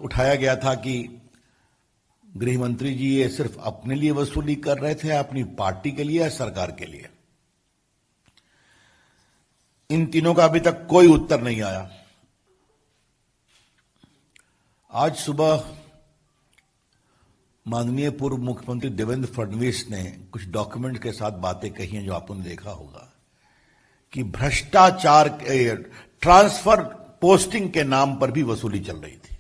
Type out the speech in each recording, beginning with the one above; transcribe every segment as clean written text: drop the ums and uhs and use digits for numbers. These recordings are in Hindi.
उठाया गया था कि गृह मंत्री जी ये सिर्फ अपने लिए वसूली कर रहे थे, अपनी पार्टी के लिए या सरकार के लिए। इन तीनों का अभी तक कोई उत्तर नहीं आया। आज सुबह माननीय पूर्व मुख्यमंत्री देवेंद्र फडणवीस ने कुछ डॉक्यूमेंट के साथ बातें कही हैं जो आपने देखा होगा कि भ्रष्टाचार, ट्रांसफर पोस्टिंग के नाम पर भी वसूली चल रही थी,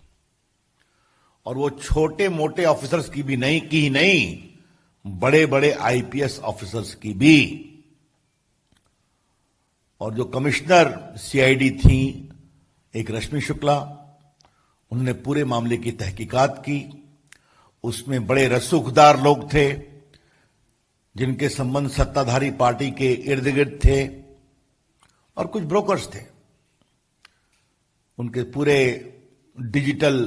और वो छोटे मोटे ऑफिसर्स की भी नहीं, बड़े बड़े आईपीएस ऑफिसर्स की भी। और जो कमिश्नर सीआईडी थी एक रश्मि शुक्ला, उन्होंने पूरे मामले की तहकीकात की। उसमें बड़े रसूखदार लोग थे जिनके संबंध सत्ताधारी पार्टी के इर्द गिर्द थे, और कुछ ब्रोकर्स थे। उनके पूरे डिजिटल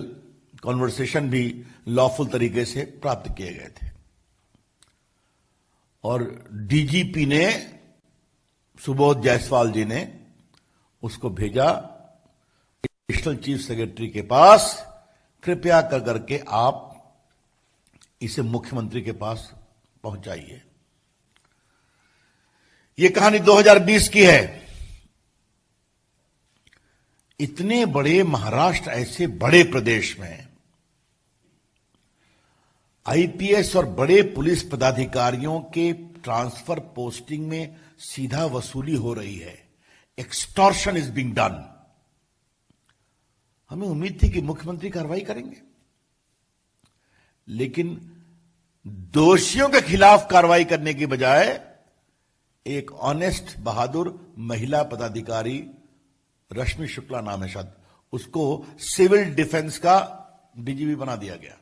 कॉन्वर्सेशन भी लॉफुल तरीके से प्राप्त किए गए थे। और डीजीपी ने, सुबोध जायसवाल जी ने उसको भेजा एडिशनल चीफ सेक्रेटरी के पास, कृपया कर करके आप इसे मुख्यमंत्री के पास पहुंचाइए। यह कहानी 2020 की है। इतने बड़े महाराष्ट्र, ऐसे बड़े प्रदेश में आईपीएस और बड़े पुलिस पदाधिकारियों के ट्रांसफर पोस्टिंग में सीधा वसूली हो रही है। Extortion is being done. हमें उम्मीद थी कि मुख्यमंत्री कार्रवाई करेंगे, लेकिन दोषियों के खिलाफ कार्रवाई करने की बजाय एक ऑनेस्ट, बहादुर महिला पदाधिकारी, रश्मि शुक्ला नाम है शायद, उसको सिविल डिफेंस का डीजीपी बना दिया गया,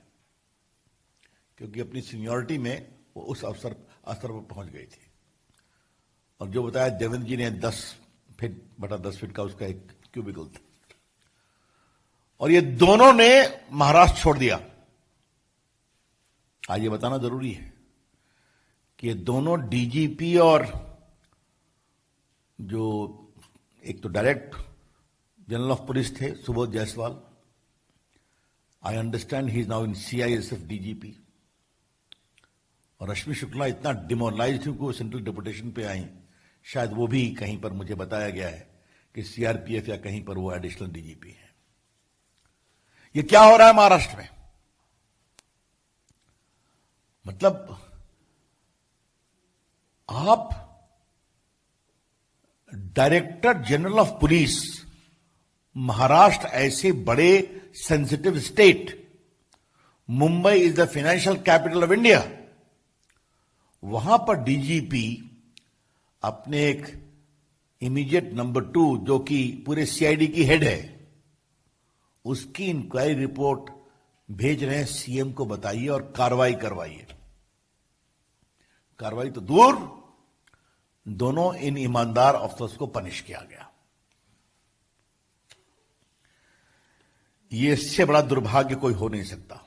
क्योंकि अपनी सीनियरिटी में वो उस स्तर पर पहुंच गई थी। और जो बताया देवेंद्र जी ने 10 फीट बटा 10 फीट का उसका एक क्यूबिकल था, और ये दोनों ने महाराष्ट्र छोड़ दिया। आज ये बताना जरूरी है कि ये दोनों डीजीपी और जो एक तो डायरेक्ट जनरल ऑफ पुलिस थे Subodh Jaiswal, I understand he is now in CISF DGP, और रश्मि शुक्ला इतना डिमोरलाइज थी कि वो सेंट्रल डेपुटेशन पे आई, शायद वो भी कहीं पर, मुझे बताया गया है कि सीआरपीएफ या कहीं पर वो एडिशनल डीजीपी है। ये क्या हो रहा है महाराष्ट्र में? मतलब आप director general of police, Maharashtra ऐसे बड़े sensitive state, Mumbai is the financial capital of India, वहां पर डीजीपी अपने एक इमीडिएट नंबर 2 जो कि पूरे सीआईडी की हेड है, उसकी इंक्वायरी रिपोर्ट भेज रहे हैं सीएम को, बताइए, और कार्रवाई करवाइए। कार्रवाई तो दूर, दोनों इन ईमानदार अफसर्स को पनिश किया गया। ये इससे बड़ा दुर्भाग्य कोई हो नहीं सकता।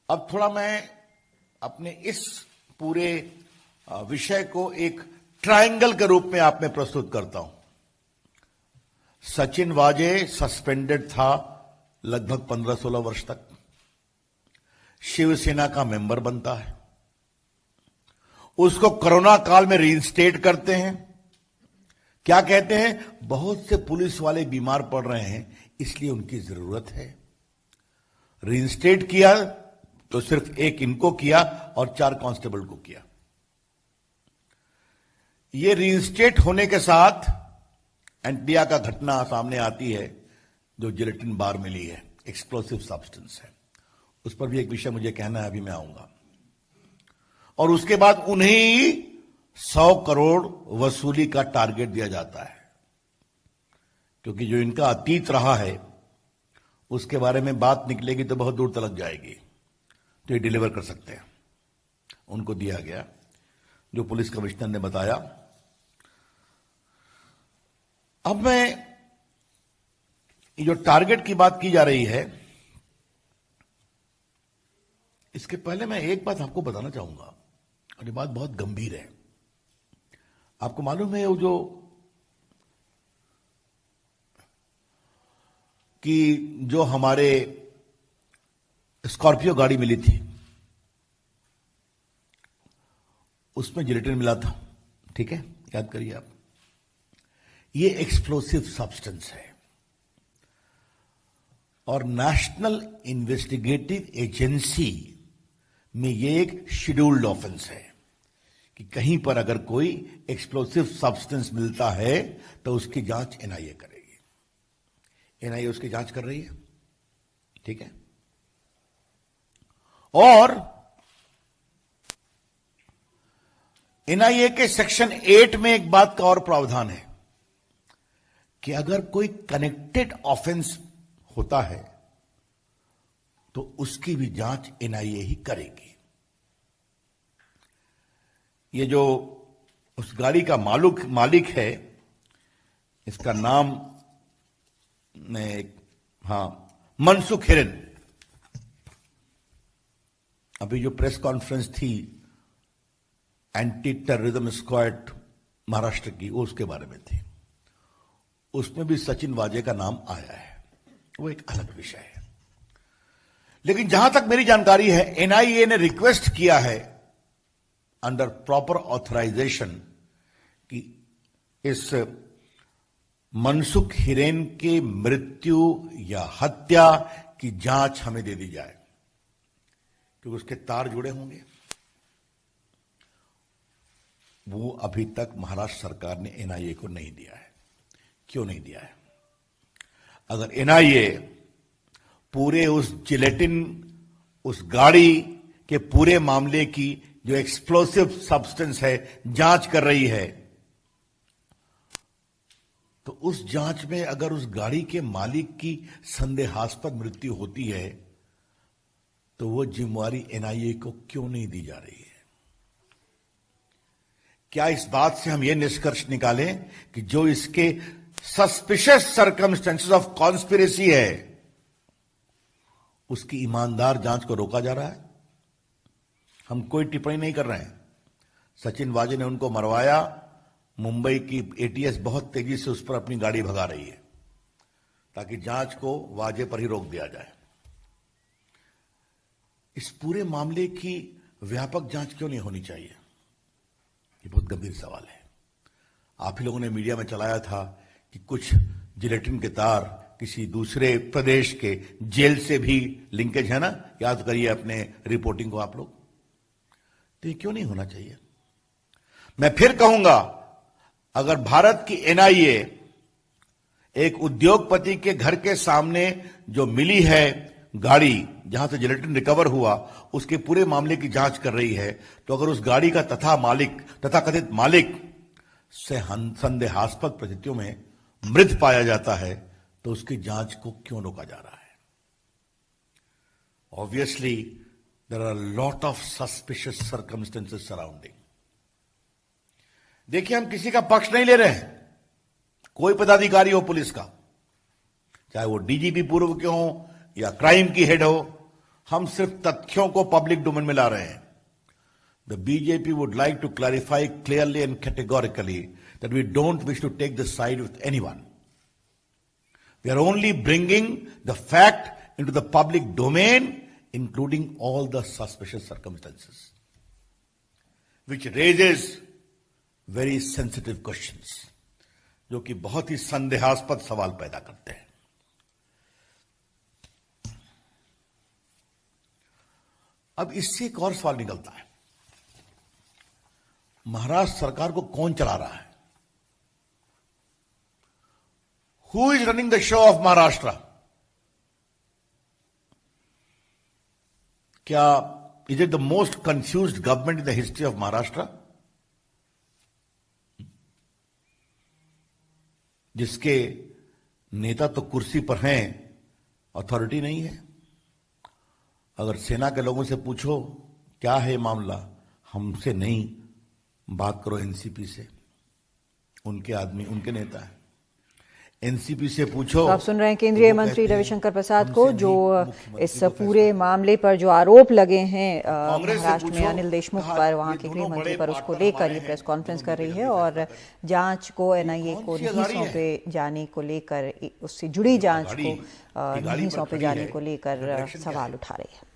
अब थोड़ा मैं अपने इस पूरे विषय को एक ट्रायंगल के रूप में आप में प्रस्तुत करता हूं। सचिन वाजे सस्पेंडेड था लगभग 15-16 वर्ष तक, शिवसेना का मेंबर बनता है, उसको कोरोना काल में रीइंस्टेट करते हैं। क्या कहते हैं? बहुत से पुलिस वाले बीमार पड़ रहे हैं, इसलिए उनकी जरूरत है। रीइंस्टेट किया तो सिर्फ एक इनको किया और 4 कांस्टेबल को किया। ये रीइंस्टेट होने के साथ एंटिया का घटना सामने आती है, जो जिलेटिन बार मिली है, एक्सप्लोसिव सब्सटेंस है। उस पर भी एक विषय मुझे कहना है, अभी मैं आऊंगा। और उसके बाद उन्हें 100 करोड़ वसूली का टारगेट दिया जाता है, क्योंकि जो इनका अतीत रहा है उसके बारे में बात निकलेगी तो बहुत दूर तक जाएगी, तो ये डिलीवर कर सकते हैं। उनको दिया गया, जो पुलिस कमिश्नर ने बताया। अब मैं, ये जो टारगेट की बात की जा रही है, इसके पहले मैं एक बात आपको बताना चाहूंगा, और ये बात बहुत गंभीर है। आपको मालूम है वो जो कि जो हमारे स्कॉर्पियो गाड़ी मिली थी उसमें जिलेटिन मिला था, ठीक है, याद करिए आप। ये एक्सप्लोसिव सब्सटेंस है और नेशनल इन्वेस्टिगेटिव एजेंसी में ये एक शेड्यूल्ड ऑफेंस है कि कहीं पर अगर कोई एक्सप्लोसिव सब्सटेंस मिलता है तो उसकी जांच एनआईए करेगी। एनआईए उसकी जांच कर रही है, ठीक है। और एनआईए के सेक्शन 8 में एक बात का और प्रावधान है कि अगर कोई कनेक्टेड ऑफेंस होता है तो उसकी भी जांच एनआईए ही करेगी। ये जो उस गाड़ी का मालिक है, इसका नाम मनसुख हिरेन। अभी जो प्रेस कॉन्फ्रेंस थी एंटी टेररिज्म स्क्वाड महाराष्ट्र की, वो उसके बारे में थी। उसमें भी सचिन वाजे का नाम आया है, वो एक अलग विषय है। लेकिन जहां तक मेरी जानकारी है, एनआईए ने रिक्वेस्ट किया है अंडर प्रॉपर ऑथराइजेशन कि इस मनसुख हिरेन के मृत्यु या हत्या की जांच हमें दे दी जाए, क्योंकि उसके तार जुड़े होंगे। वो अभी तक महाराष्ट्र सरकार ने एनआईए को नहीं दिया है। क्यों नहीं दिया है? अगर एनआईए पूरे उस जिलेटिन, उस गाड़ी के पूरे मामले की जो एक्सप्लोसिव सब्सटेंस है जांच कर रही है, तो उस जांच में अगर उस गाड़ी के मालिक की संदेहास्पद मृत्यु होती है तो वो जिम्मेवारी एनआईए को क्यों नहीं दी जा रही है? क्या इस बात से हम ये निष्कर्ष निकालें कि जो इसके सस्पिशियस सर्कमस्टेंसेस ऑफ कॉन्स्पिरेसी है उसकी ईमानदार जांच को रोका जा रहा है? हम कोई टिप्पणी नहीं कर रहे हैं। सचिन वाजे ने उनको मरवाया, मुंबई की एटीएस बहुत तेजी से उस पर अपनी गाड़ी भगा रही है ताकि जांच को वाजे पर ही रोक दिया जाए। इस पूरे मामले की व्यापक जांच क्यों नहीं होनी चाहिए? ये बहुत गंभीर सवाल है। आप ही लोगों ने मीडिया में चलाया था कि कुछ जिलेटिन के तार किसी दूसरे प्रदेश के जेल से भी लिंकेज है ना, याद करिए अपने रिपोर्टिंग को आप लोग। तो ये क्यों नहीं होना चाहिए? मैं फिर कहूंगा, अगर भारत की एनआईए एक उद्योगपति के घर के सामने जो मिली है गाड़ी जहां से जिलेटिन रिकवर हुआ, उसके पूरे मामले की जांच कर रही है, तो अगर उस गाड़ी का तथाकथित मालिक से संदेहास्पद परिस्थितियों में मृत पाया जाता है तो उसकी जांच को क्यों रोका जा रहा है? Obviously there are lot of suspicious circumstances surrounding. देखिए, हम किसी का पक्ष नहीं ले रहे हैं, कोई पदाधिकारी हो पुलिस का, चाहे वो डीजीपी पूर्व के हो या क्राइम की हेड हो, हम सिर्फ तथ्यों को पब्लिक डोमेन में ला रहे हैं। The BJP would like to clarify clearly and categorically that we don't wish to take the side with anyone. We are only bringing the fact into the public domain, including all the suspicious circumstances, which raises very sensitive questions, जो कि बहुत ही संदेहास्पद सवाल पैदा करते हैं। अब इससे एक और सवाल निकलता है, महाराष्ट्र सरकार को कौन चला रहा है? Who is running the show of Maharashtra? क्या is it the most confused government in the history of Maharashtra, जिसके नेता तो कुर्सी पर हैं, अथॉरिटी नहीं है? अगर सेना के लोगों से पूछो क्या है मामला, हमसे नहीं, बात करो एनसीपी से, उनके आदमी, उनके नेता है। एनसीपी से पूछो। तो आप सुन रहे हैं केंद्रीय मंत्री रविशंकर प्रसाद को, जो इस पूरे मामले पर जो आरोप लगे हैं महाराष्ट्र में अनिल देशमुख पर, वहां के गृह मंत्री पर, उसको लेकर ये प्रेस कॉन्फ्रेंस कर रही है और जांच को एनआईए को नहीं सौंपे जाने को लेकर, उससे जुड़ी जांच को नहीं सौंपे जाने को लेकर सवाल उठा रही है।